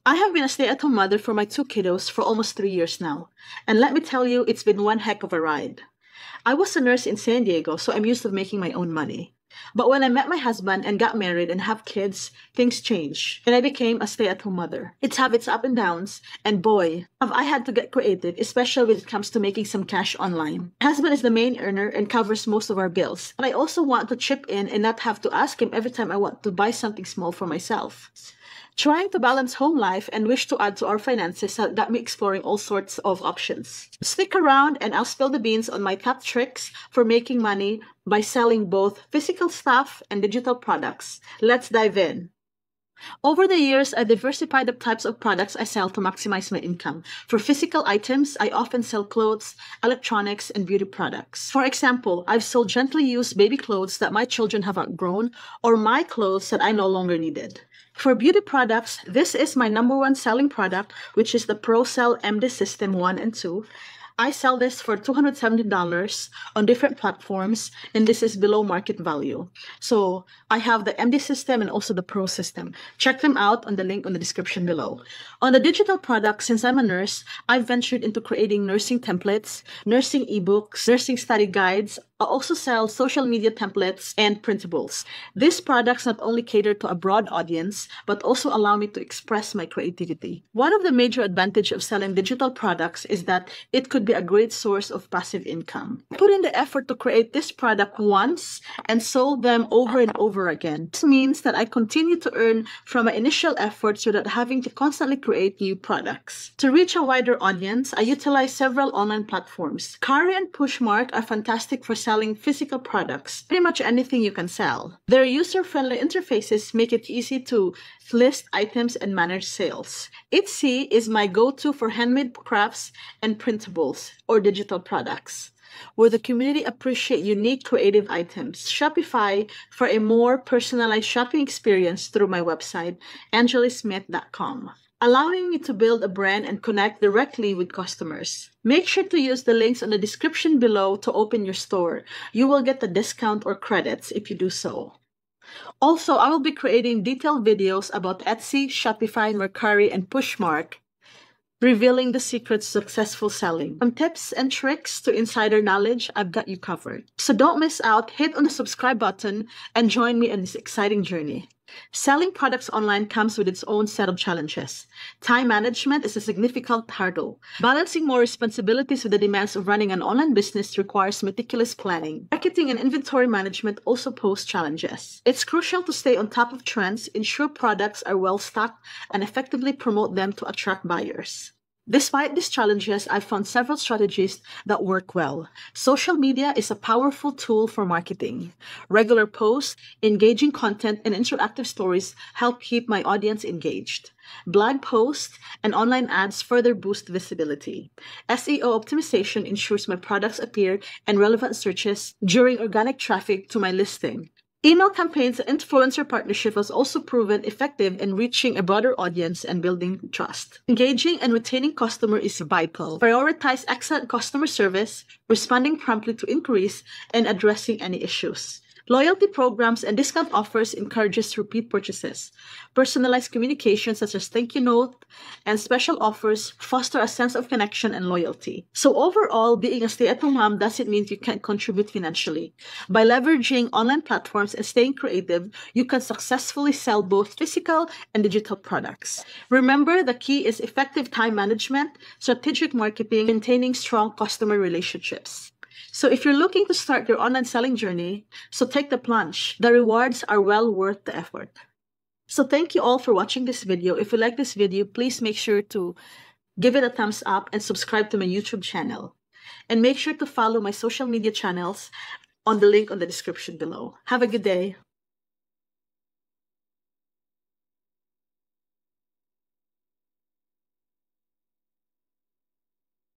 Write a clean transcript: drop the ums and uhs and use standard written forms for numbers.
I have been a stay-at-home mother for my two kiddos for almost 3 years now. And let me tell you, it's been one heck of a ride. I was a nurse in San Diego, so I'm used to making my own money. But when I met my husband and got married and have kids, things changed, and I became a stay-at-home mother. It's have its up and downs, and boy, have I had to get creative, especially when it comes to making some cash online. My husband is the main earner and covers most of our bills, but I also want to chip in and not have to ask him every time I want to buy something small for myself. Trying to balance home life and wish to add to our finances has got me exploring all sorts of options. Stick around and I'll spill the beans on my top tricks for making money by selling both physical stuff and digital products. Let's dive in. Over the years, I diversified the types of products I sell to maximize my income. For physical items, I often sell clothes, electronics, and beauty products. For example, I've sold gently used baby clothes that my children have outgrown or my clothes that I no longer needed. For beauty products, this is my number one selling product, which is the ProCell MD System 1 and 2. I sell this for $270 on different platforms, and this is below market value. So I have the MD system and also the Pro system. Check them out on the link on the description below. On the digital product, since I'm a nurse, I've ventured into creating nursing templates, nursing ebooks, nursing study guides. I also sell social media templates and printables. These products not only cater to a broad audience, but also allow me to express my creativity. One of the major advantages of selling digital products is that it could be a great source of passive income. I put in the effort to create this product once and sold them over and over again. This means that I continue to earn from my initial efforts without having to constantly create new products. To reach a wider audience, I utilize several online platforms. Kari and Pushmark are fantastic for selling physical products, pretty much anything you can sell. Their user-friendly interfaces make it easy to list items and manage sales. Etsy is my go-to for handmade crafts and printables or digital products, where the community appreciate unique creative items. Shopify for a more personalized shopping experience through my website, angelismith.com, allowing me to build a brand and connect directly with customers. Make sure to use the links on the description below to open your store. You will get the discount or credits if you do so. Also, I will be creating detailed videos about Etsy, Shopify, Mercari, and Pushmark, revealing the secrets to successful selling. From tips and tricks to insider knowledge, I've got you covered. So don't miss out, hit on the subscribe button, and join me on this exciting journey. Selling products online comes with its own set of challenges. Time management is a significant hurdle. Balancing more responsibilities with the demands of running an online business requires meticulous planning. Marketing and inventory management also pose challenges. It's crucial to stay on top of trends, ensure products are well stocked, and effectively promote them to attract buyers. Despite these challenges, I've found several strategies that work well. Social media is a powerful tool for marketing. Regular posts, engaging content, and interactive stories help keep my audience engaged. Blog posts and online ads further boost visibility. SEO optimization ensures my products appear in relevant searches during organic traffic to my listing. Email campaigns and influencer partnership has also proven effective in reaching a broader audience and building trust. Engaging and retaining customers is vital. Prioritize excellent customer service, responding promptly to inquiries, and addressing any issues. Loyalty programs and discount offers encourages repeat purchases. Personalized communication such as thank you note and special offers foster a sense of connection and loyalty. So overall, being a stay-at-home mom doesn't mean you can't contribute financially. By leveraging online platforms and staying creative, you can successfully sell both physical and digital products. Remember, the key is effective time management, strategic marketing, maintaining strong customer relationships. So if you're looking to start your online selling journey, so take the plunge. The rewards are well worth the effort. So thank you all for watching this video. If you like this video, please make sure to give it a thumbs up and subscribe to my YouTube channel. And make sure to follow my social media channels on the link on the description below. Have a good day.